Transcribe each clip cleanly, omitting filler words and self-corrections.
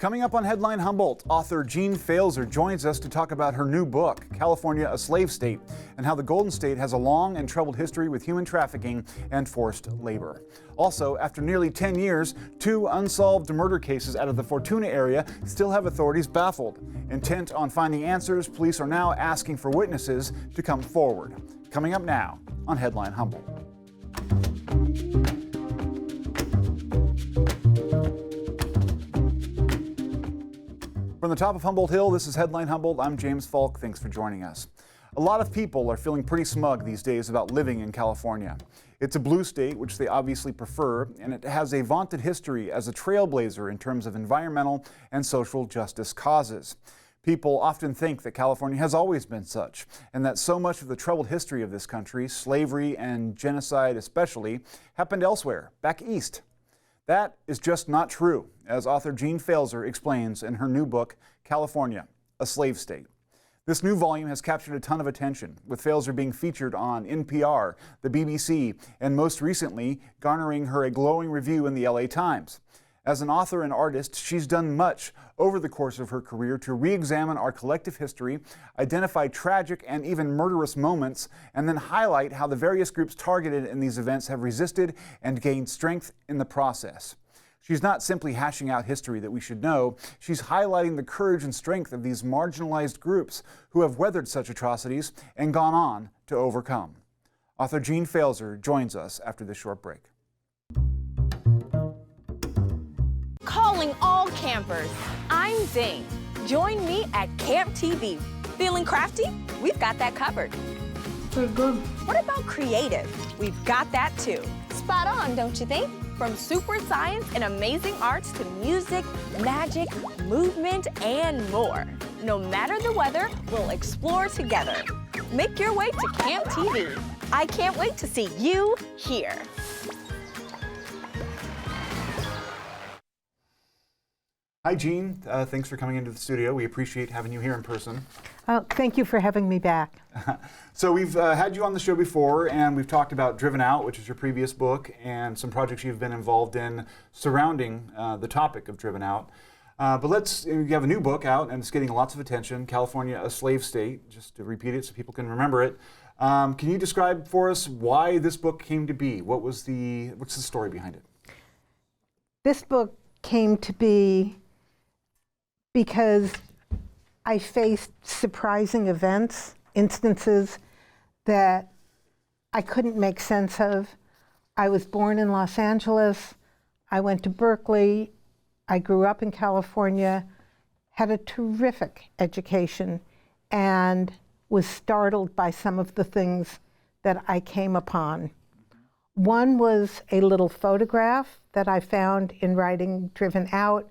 Coming up on Headline Humboldt, author Jean Pfaelzer joins us to talk about her new book, California, a Slave State, and how the Golden State has a long and troubled history with human trafficking and forced labor. Also, after nearly 10 years, 2 unsolved murder cases out of the Fortuna area still have authorities baffled. Intent on finding answers, police are now asking for witnesses to come forward. Coming up now on Headline Humboldt. From the top of Humboldt Hill, this is Headline Humboldt. I'm James Falk. Thanks for joining us. A lot of people are feeling pretty smug these days about living in California. It's a blue state, which they obviously prefer, and it has a vaunted history as a trailblazer in terms of environmental and social justice causes. People often think that California has always been such, and that so much of the troubled history of this country, slavery and genocide especially, happened elsewhere, back east. That is just not true, as author Jean Pfaelzer explains in her new book, California, a Slave State. This new volume has captured a ton of attention, with Pfaelzer being featured on NPR, the BBC, and most recently garnering her a glowing review in the LA Times. As an author and artist, she's done much over the course of her career to re-examine our collective history, identify tragic and even murderous moments, and then highlight how the various groups targeted in these events have resisted and gained strength in the process. She's not simply hashing out history that we should know, she's highlighting the courage and strength of these marginalized groups who have weathered such atrocities and gone on to overcome. Author Jean Pfaelzer joins us after this short break. Calling all campers, I'm Zane. Join me at Camp TV. Feeling crafty? We've got that covered. We're good. What about creative? We've got that too. Spot on, don't you think? From super science and amazing arts to music, magic, movement, and more. No matter the weather, we'll explore together. Make your way to Camp TV. I can't wait to see you here. Hi, Jean. Thanks for coming into the studio. We appreciate having you here in person. Thank you for having me back. So we've had you on the show before, and we've talked about Driven Out, which is your previous book, and some projects you've been involved in surrounding the topic of Driven Out. But you have a new book out, and it's getting lots of attention, California, a Slave State, just to repeat it so people can remember it. Can you describe for us why this book came to be? What's the story behind it? This book came to be because I faced surprising events, instances that I couldn't make sense of. I was born in Los Angeles. I went to Berkeley. I grew up in California, had a terrific education, and was startled by some of the things that I came upon. One was a little photograph that I found in writing Driven Out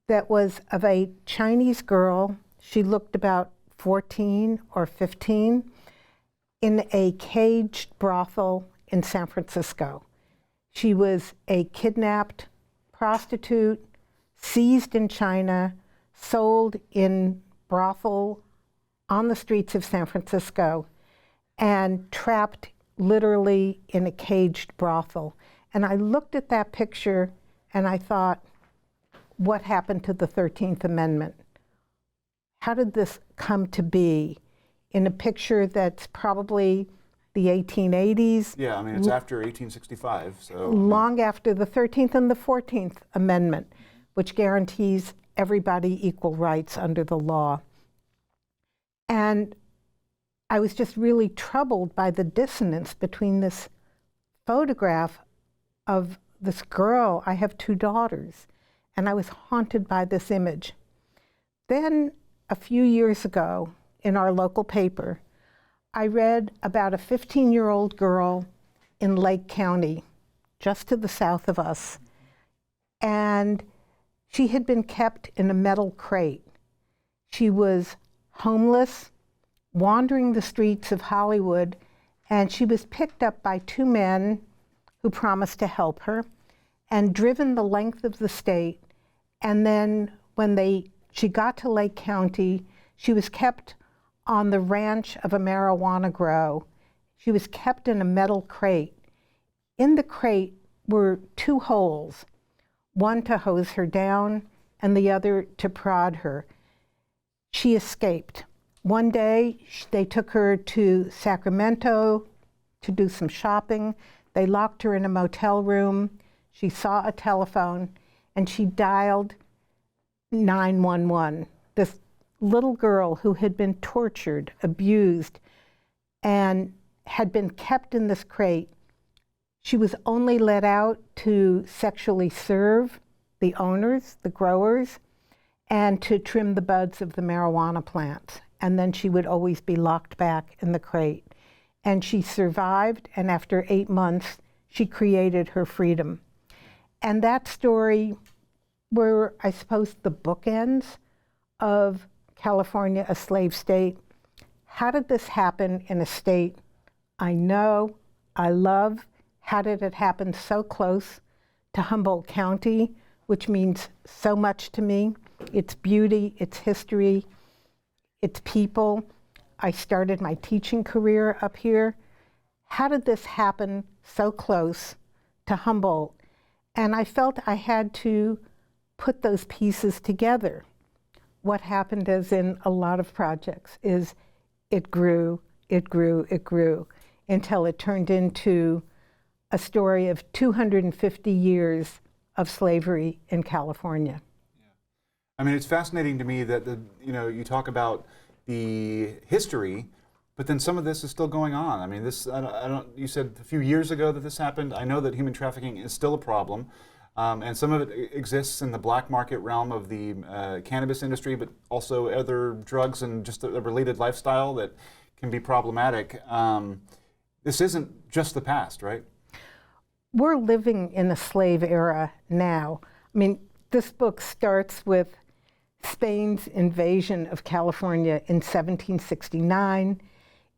that was of a Chinese girl. She looked about 14 or 15 in a caged brothel in San Francisco. She was a kidnapped prostitute, seized in China, sold in brothel on the streets of San Francisco, and trapped literally in a caged brothel. And I looked at that picture and I thought, what happened to the 13th Amendment? How did this come to be in a picture that's probably the 1880s? Yeah, I mean, it's after 1865, so. Long after the 13th and the 14th Amendment, which guarantees everybody equal rights under the law. And I was just really troubled by the dissonance between this photograph of this girl. I have 2 daughters, and I was haunted by this image. Then a few years ago in our local paper, I read about a 15-year-old girl in Lake County, just to the south of us, and she had been kept in a metal crate. She was homeless, wandering the streets of Hollywood, and she was picked up by 2 men who promised to help her and driven the length of the state. And then when she got to Lake County, she was kept on the ranch of a marijuana grow. She was kept in a metal crate. In the crate were 2 holes, one to hose her down and the other to prod her. She escaped. One day, they took her to Sacramento to do some shopping. They locked her in a motel room. She saw a telephone, and she dialed 911. This little girl who had been tortured, abused, and had been kept in this crate. She was only let out to sexually serve the owners, the growers, and to trim the buds of the marijuana plants. And then she would always be locked back in the crate. And she survived, and after 8 months, she created her freedom. And that story were, I suppose, the bookends of California, a slave state. How did this happen in a state I know, I love? How did it happen so close to Humboldt County, which means so much to me? Its beauty, its history, its people. I started my teaching career up here. How did this happen so close to Humboldt? And I felt I had to put those pieces together. What happened, as in a lot of projects, is it grew, it grew, it grew, until it turned into a story of 250 years of slavery in California. Yeah. I mean, it's fascinating to me that you talk about the history, but then some of this is still going on. I mean, you said a few years ago that this happened. I know that human trafficking is still a problem, and some of it exists in the black market realm of the cannabis industry, but also other drugs and just a related lifestyle that can be problematic. This isn't just the past, right? We're living in a slave era now. I mean, this book starts with Spain's invasion of California in 1769.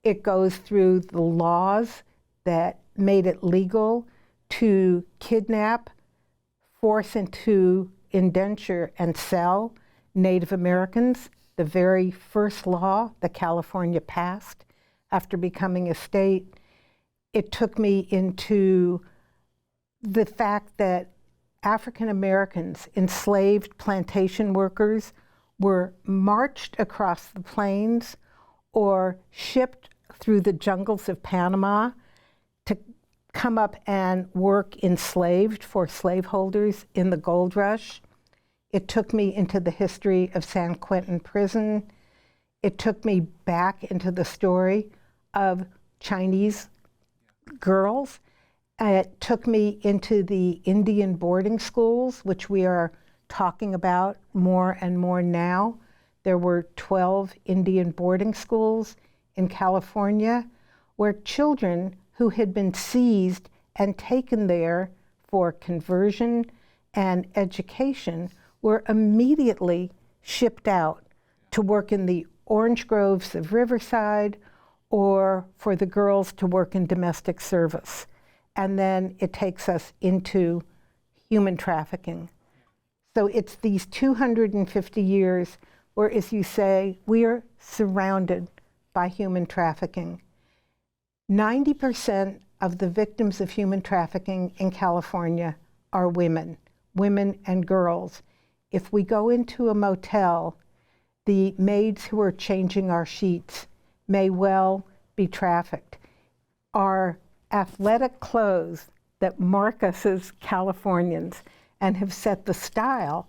It goes through the laws that made it legal to kidnap, force into indenture, and sell Native Americans, the very first law that California passed after becoming a state. It took me into the fact that African Americans, enslaved plantation workers, were marched across the plains or shipped through the jungles of Panama to come up and work enslaved for slaveholders in the gold rush. It took me into the history of San Quentin prison. It took me back into the story of Chinese girls. It took me into the Indian boarding schools, which we are talking about more and more now. There were 12 Indian boarding schools in California where children who had been seized and taken there for conversion and education were immediately shipped out to work in the orange groves of Riverside, or for the girls to work in domestic service. And then it takes us into human trafficking. So it's these 250 years where, as you say, we are surrounded by human trafficking. 90% of the victims of human trafficking in California are women and girls. If we go into a motel, the maids who are changing our sheets may well be trafficked. Our athletic clothes that mark us as Californians and have set the style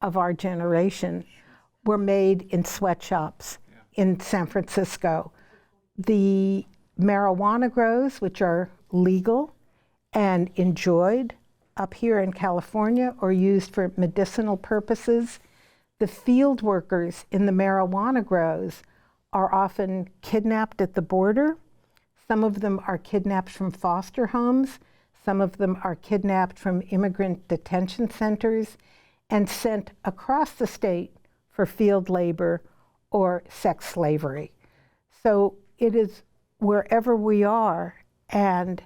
of our generation were made in sweatshops in San Francisco. The marijuana grows, which are legal and enjoyed up here in California or used for medicinal purposes, the field workers in the marijuana grows are often kidnapped at the border. Some of them are kidnapped from foster homes. Some of them are kidnapped from immigrant detention centers and sent across the state for field labor or sex slavery. So it is wherever we are, and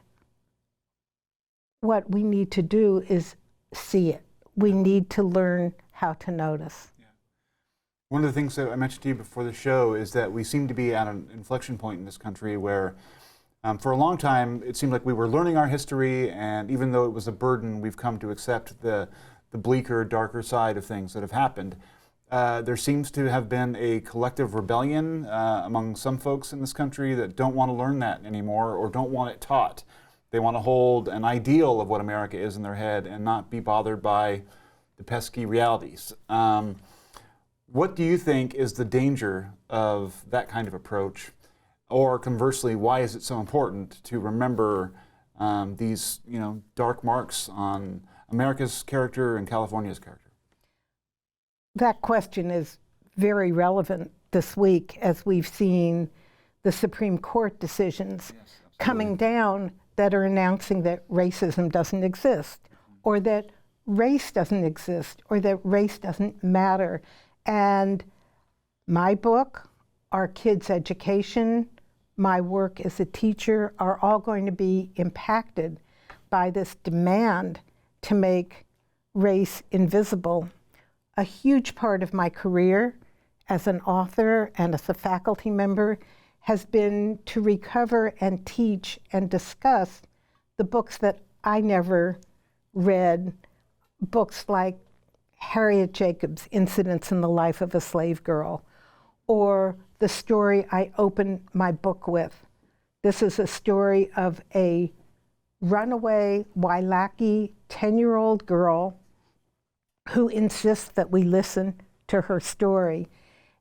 what we need to do is see it. We need to learn how to notice. Yeah. One of the things that I mentioned to you before the show is that we seem to be at an inflection point in this country where for a long time, it seemed like we were learning our history, and even though it was a burden, we've come to accept the the bleaker, darker side of things that have happened. There seems to have been a collective rebellion among some folks in this country that don't want to learn that anymore or don't want it taught. They want to hold an ideal of what America is in their head and not be bothered by the pesky realities. What do you think is the danger of that kind of approach? Or conversely, why is it so important to remember these, dark marks on America's character and California's character? That question is very relevant this week as we've seen the Supreme Court decisions coming down that are announcing that racism doesn't exist, or that race doesn't exist, or that race doesn't matter. And my book, our kids' education, my work as a teacher are all going to be impacted by this demand to make race invisible. A huge part of my career as an author and as a faculty member has been to recover and teach and discuss the books that I never read, books like Harriet Jacobs' Incidents in the Life of a Slave Girl, or the story I opened my book with. This is a story of a runaway Wailaki 10-year-old girl who insists that we listen to her story.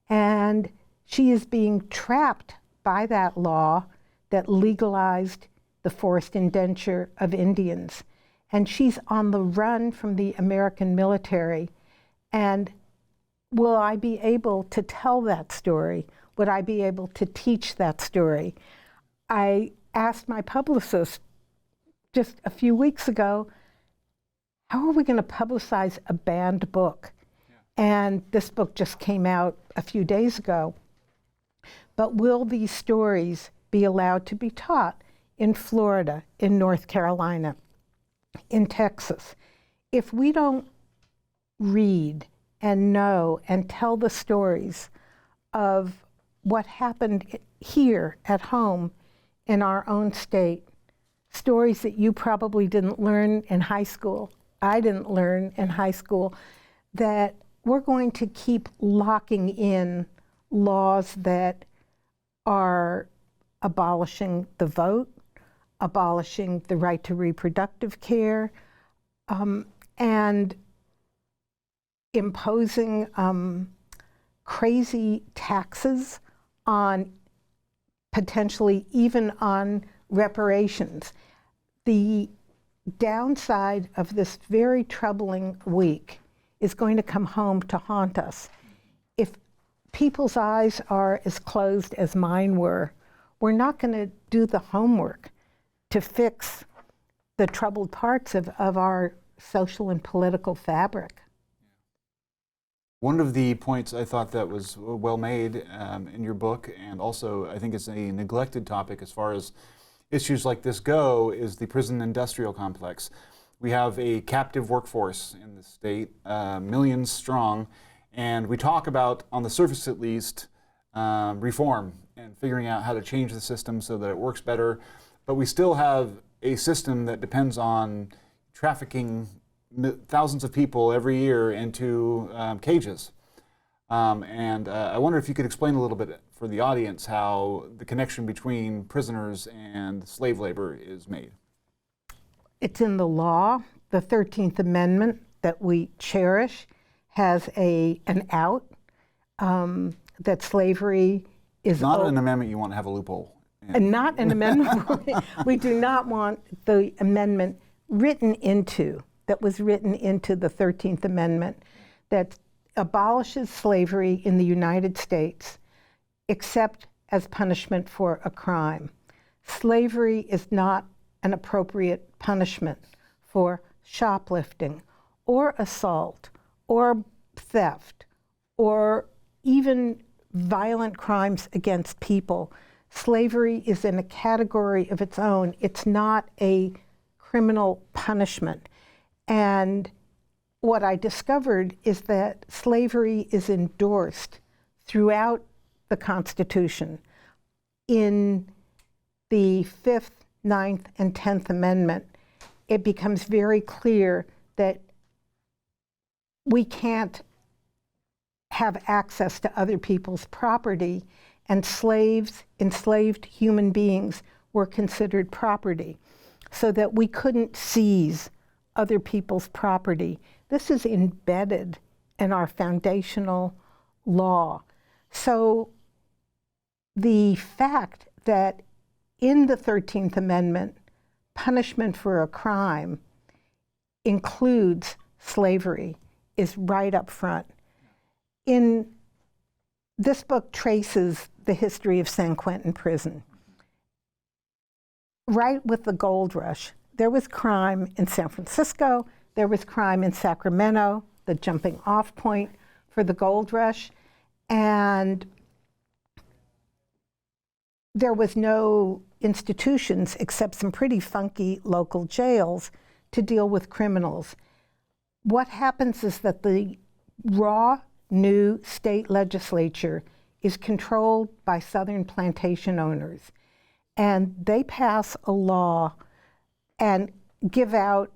And she is being trapped by that law that legalized the forced indenture of Indians. And she's on the run from the American military. And will I be able to tell that story? Would I be able to teach that story? I asked my publicist just a few weeks ago, how are we going to publicize a banned book? And this book just came out a few days ago. But will these stories be allowed to be taught in Florida, in North Carolina, in Texas? If we don't read and know and tell the stories of what happened here at home in our own state, stories that you probably didn't learn in high school, I didn't learn in high school, that we're going to keep locking in laws that are abolishing the vote, abolishing the right to reproductive care, and imposing crazy taxes on potentially even on reparations. The downside of this very troubling week is going to come home to haunt us. If people's eyes are as closed as mine were, we're not going to do the homework to fix the troubled parts of our social and political fabric. One of the points I thought that was well made in your book, and also I think it's a neglected topic as far as issues like this go, is the prison industrial complex. We have a captive workforce in the state, millions strong, and we talk about, on the surface at least, reform and figuring out how to change the system so that it works better. But we still have a system that depends on trafficking thousands of people every year into cages. I wonder if you could explain a little bit for the audience how the connection between prisoners and slave labor is made. It's in the law. The 13th Amendment that we cherish has an out, that slavery is not an amendment you want to have a loophole in. And not an amendment. We do not want the amendment that was written into the 13th Amendment that abolishes slavery in the United States except as punishment for a crime. Slavery is not an appropriate punishment for shoplifting or assault or theft or even violent crimes against people. Slavery is in a category of its own. It's not a criminal punishment. And what I discovered is that slavery is endorsed throughout the Constitution. In the 5th, 9th, and 10th Amendment, it becomes very clear that we can't have access to other people's property, and enslaved human beings were considered property, so that we couldn't seize other people's property. This is embedded in our foundational law. So the fact that in the 13th Amendment, punishment for a crime includes slavery is right up front. This book traces the history of San Quentin Prison. Right with the gold rush, there was crime in San Francisco, there was crime in Sacramento, the jumping off point for the gold rush, and there was no institutions except some pretty funky local jails to deal with criminals. What happens is that the raw new state legislature is controlled by Southern plantation owners, and they pass a law and give out,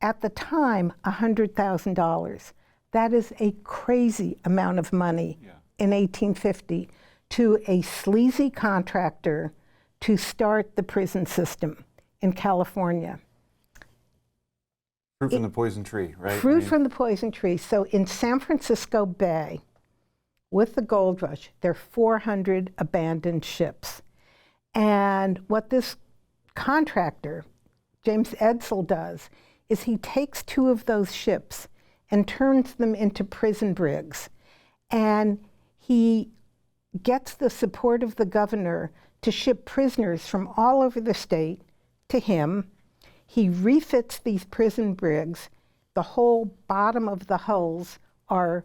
at the time, $100,000. That is a crazy amount of money in 1850 to a sleazy contractor to start the prison system in California. Fruit from the poison tree, right? Fruit from the poison tree. So in San Francisco Bay, with the gold rush, there are 400 abandoned ships. And what this contractor, James Edsel, does is he takes 2 of those ships and turns them into prison brigs. And he gets the support of the governor to ship prisoners from all over the state to him. He refits these prison brigs. The whole bottom of the hulls are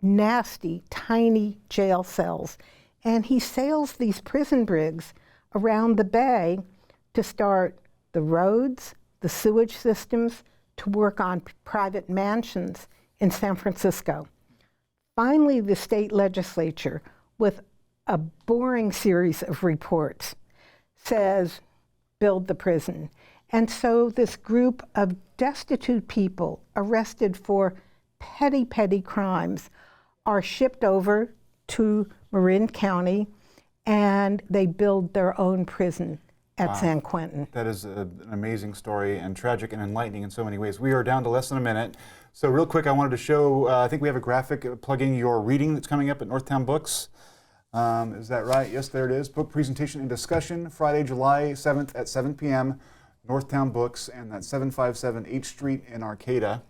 nasty, tiny jail cells. And he sails these prison brigs around the bay to start the roads, the sewage systems, to work on private mansions in San Francisco. Finally, the state legislature, with a boring series of reports, says, build the prison. And so this group of destitute people arrested for petty, petty crimes are shipped over to Marin County, and they build their own prison at San Quentin. That is an amazing story, and tragic and enlightening in so many ways. We are down to less than a minute. So real quick, I wanted to show, I think we have a graphic plugging your reading that's coming up at Northtown Books. Is that right? Yes, there it is. Book presentation and discussion, Friday, July 7th at 7 p.m., Northtown Books, and that's 757 H Street in Arcata.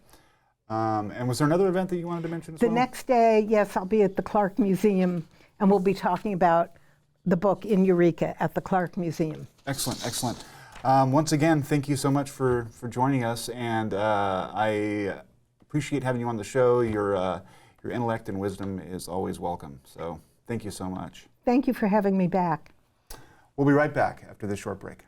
And was there another event that you wanted to mention as well? The next day, yes, I'll be at the Clark Museum, and we'll be talking about the book in Eureka at the Clark Museum. Excellent, excellent. Once again, thank you so much for joining us, and I appreciate having you on the show. Your intellect and wisdom is always welcome. So thank you so much. Thank you for having me back. We'll be right back after this short break.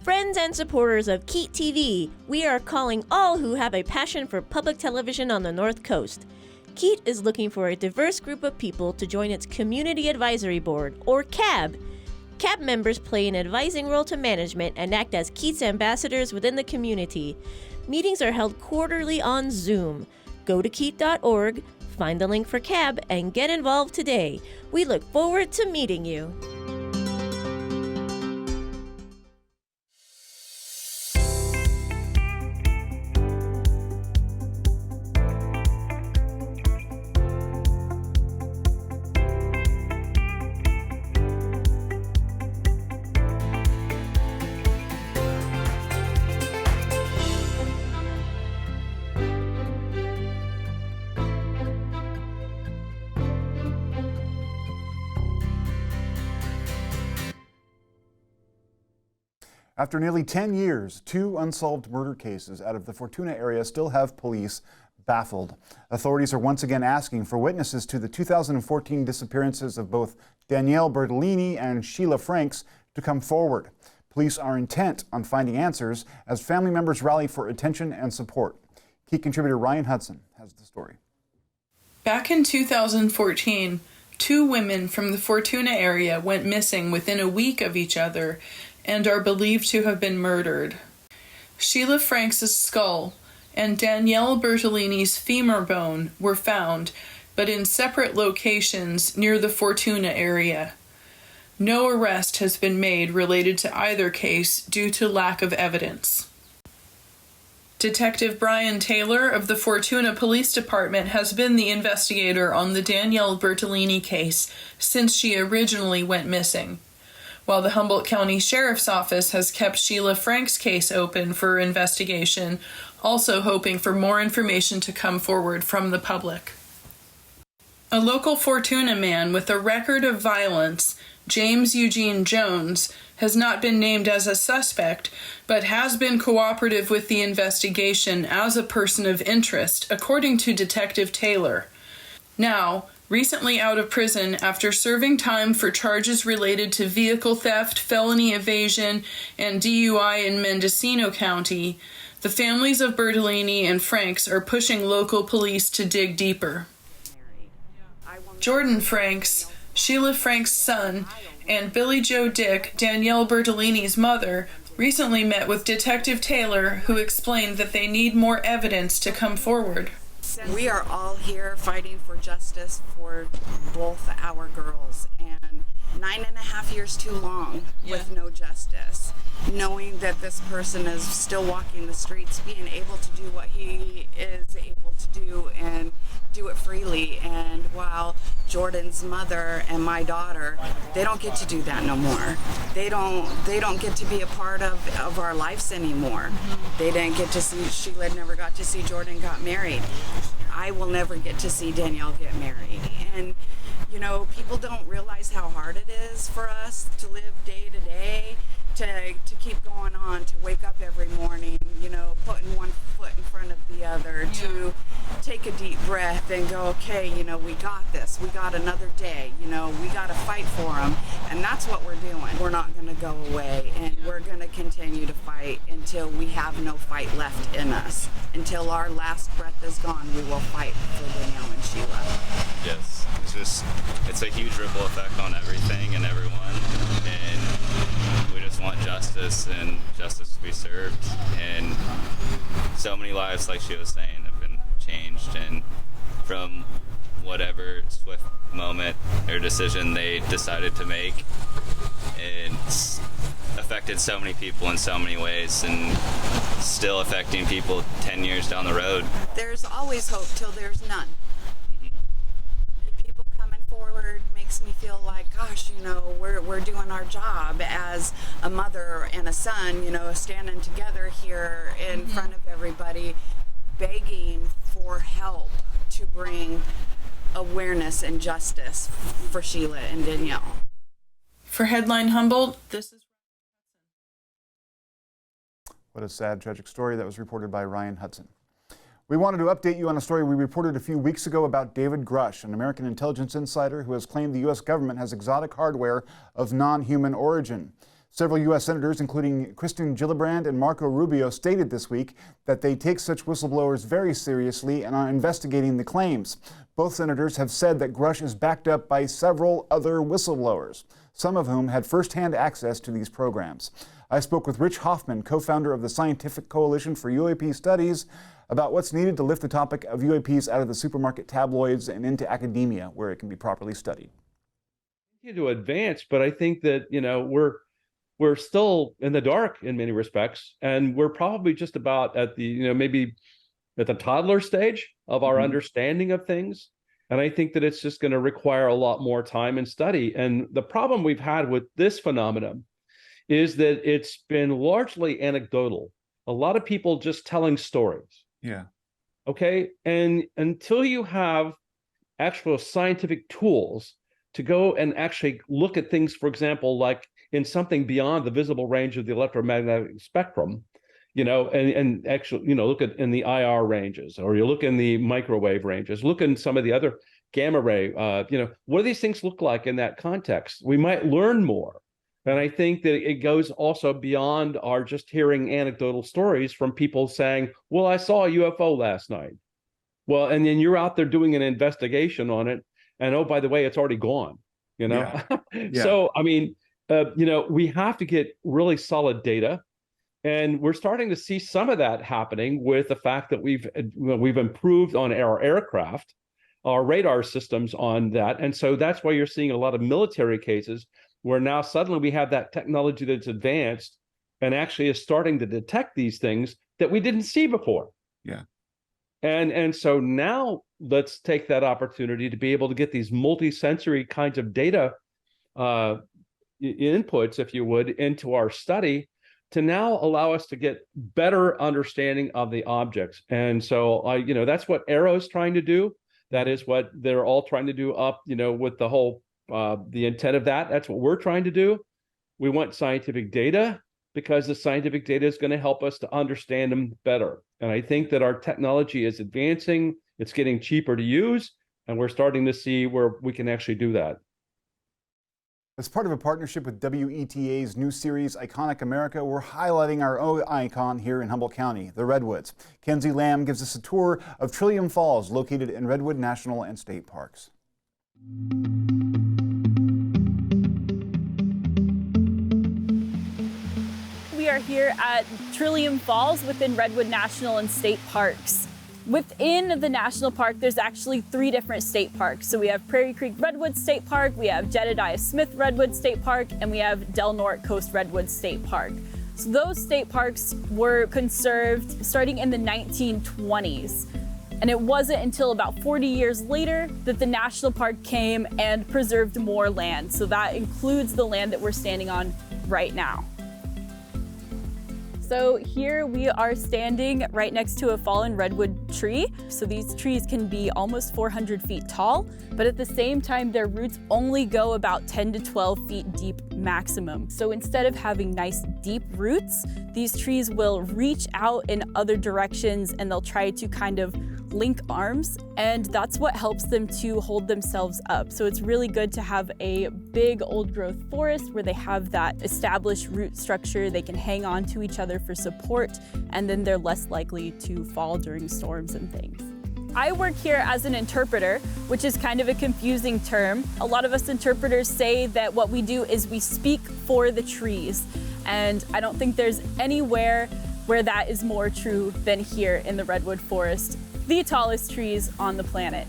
Friends and supporters of Keat TV, we are calling all who have a passion for public television on the North Coast. Keat is looking for a diverse group of people to join its Community Advisory Board, or CAB. CAB members play an advising role to management and act as Keat's ambassadors within the community. Meetings are held quarterly on Zoom. Go to keat.org, find the link for CAB, and get involved today. We look forward to meeting you. After nearly 10 years, 2 unsolved murder cases out of the Fortuna area still have police baffled. Authorities are once again asking for witnesses to the 2014 disappearances of both Danielle Bertolini and Sheila to come forward. Police are intent on finding answers as family members rally for attention and support. Key contributor Ryan Hudson has the story. Back in 2014, 2 women from the Fortuna area went missing within a week of each other and are believed to have been murdered. Sheila Franks' skull and Danielle Bertolini's femur bone were found, but in separate locations near the Fortuna area. No arrest has been made related to either case due to lack of evidence. Detective Brian Taylor of the Fortuna Police Department has been the investigator on the Danielle Bertolini case since she originally went missing, while the Humboldt County Sheriff's Office has kept Sheila Franks' case open for investigation, also hoping for more information to come forward from the public. A local Fortuna man with a record of violence, James Eugene Jones, has not been named as a suspect, but has been cooperative with the investigation as a person of interest, according to Detective Taylor. Now, recently out of prison after serving time for charges related to vehicle theft, felony evasion, and DUI in Mendocino County, the families of Bertolini and Franks are pushing local police to dig deeper. Jordan Franks, Sheila Franks' son, and Billy Joe Dick, Danielle Bertolini's mother, recently met with Detective Taylor, who explained that they need more evidence to come forward. We are all here fighting for justice for both our girls, and 9.5 years too long with no justice. Knowing that this person is still walking the streets, being able to do what he is able to do and do it freely, and while Jordan's mother and my daughter, they don't get to do that no more. They don't get to be a part of our lives anymore. They didn't get to see, Sheila never got to see Jordan got married. I will never get to see Danielle get married. And you know, people don't realize how hard it is for us to live day to day, to keep going on, to wake up every morning, you know, putting one foot in front of the other, to take a deep breath and go, okay, you know, we got this, we got another day, you know, we got to fight for them, and that's what we're doing. We're not going to go away, and we're going to continue to fight until we have no fight left in us. Until our last breath is gone, we will fight for Danielle and Sheila. Yes, it's a huge ripple effect on everything and everyone, and we just want justice and justice to be served. And so many lives, like she was saying, have been changed, and from whatever swift moment or decision they decided to make, it's affected so many people in so many ways, and still affecting people 10 years down the road. There's always hope till there's none. People coming forward makes me feel like, gosh, you know, we're doing our job as a mother and a son, you know, standing together here in front of everybody, begging for help to bring awareness and justice for Sheila and Danielle. For Headline Humboldt, this is... What a sad, tragic story that was reported by Ryan Hudson. We wanted to update you on a story we reported a few weeks ago about David Grush, an American intelligence insider who has claimed the U.S. government has exotic hardware of non-human origin. Several U.S. senators, including Kristen Gillibrand and Marco Rubio, stated this week that they take such whistleblowers very seriously and are investigating the claims. Both senators have said that Grush is backed up by several other whistleblowers, some of whom had first-hand access to these programs. I spoke with Rich Hoffman, co-founder of the Scientific Coalition for UAP Studies, about what's needed to lift the topic of UAPs out of the supermarket tabloids and into academia, where it can be properly studied. To advance, but I think that, you know, we're still in the dark in many respects, and we're probably just about at the, you know, maybe at the toddler stage of our understanding of things. And I think that it's just going to require a lot more time and study. And the problem we've had with this phenomenon is that it's been largely anecdotal. A lot of people just telling stories. Yeah. Okay. And until you have actual scientific tools to go and actually look at things, for example, like in something beyond the visible range of the electromagnetic spectrum, you know, and actually, you know, look at in the IR ranges, or you look in the microwave ranges, look in some of the other gamma ray, you know, what do these things look like in that context? We might learn more. And I think that it goes also beyond our just hearing anecdotal stories from people saying, well, I saw a UFO last night. Well, and then you're out there doing an investigation on it. And oh, by the way, it's already gone, you know? Yeah. So, I mean, you know, we have to get really solid data. And we're starting to see some of that happening with the fact that we've improved on our aircraft, our radar systems on that. And so that's why you're seeing a lot of military cases where now suddenly we have that technology that's advanced and actually is starting to detect these things that we didn't see before. Yeah. And so now let's take that opportunity to be able to get these multi-sensory kinds of data inputs, if you would, into our study to now allow us to get better understanding of the objects. And so, that's what Aero's trying to do. That is what they're all trying to do up, with the whole, the intent of that. That's what we're trying to do. We want scientific data because the scientific data is going to help us to understand them better. And I think that our technology is advancing. It's getting cheaper to use, and we're starting to see where we can actually do that. As part of a partnership with WETA's new series, Iconic America, we're highlighting our own icon here in Humboldt County, the Redwoods. Kenzie Lamb gives us a tour of Trillium Falls, located in Redwood National and State Parks. We are here at Trillium Falls within Redwood National and State Parks. Within the national park, there's actually 3 different state parks. So we have Prairie Creek Redwood State Park, we have Jedediah Smith Redwood State Park, and we have Del Norte Coast Redwood State Park. So those state parks were conserved starting in the 1920s. And it wasn't until about 40 years later that the national park came and preserved more land. So that includes the land that we're standing on right now. So here we are standing right next to a fallen redwood tree. So these trees can be almost 400 feet tall, but at the same time, their roots only go about 10 to 12 feet deep maximum. So instead of having nice deep roots, these trees will reach out in other directions and they'll try to kind of link arms, and that's what helps them to hold themselves up. So it's really good to have a big old growth forest where they have that established root structure, they can hang on to each other for support, and then they're less likely to fall during storms and things. I work here as an interpreter, which is kind of a confusing term. A lot of us interpreters say that what we do is we speak for the trees, and I don't think there's anywhere where that is more true than here in the redwood forest, the tallest trees on the planet.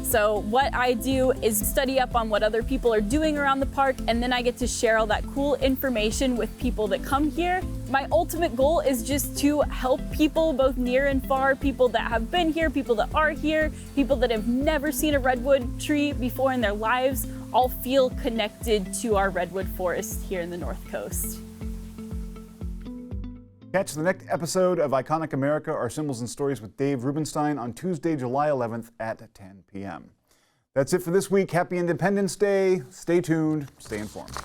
So what I do is study up on what other people are doing around the park, and then I get to share all that cool information with people that come here. My ultimate goal is just to help people both near and far, people that have been here, people that are here, people that have never seen a redwood tree before in their lives, all feel connected to our redwood forest here in the North Coast. Catch the next episode of Iconic America, Our Symbols and Stories with Dave Rubenstein on Tuesday, July 11th at 10 p.m. That's it for this week. Happy Independence Day. Stay tuned. Stay informed.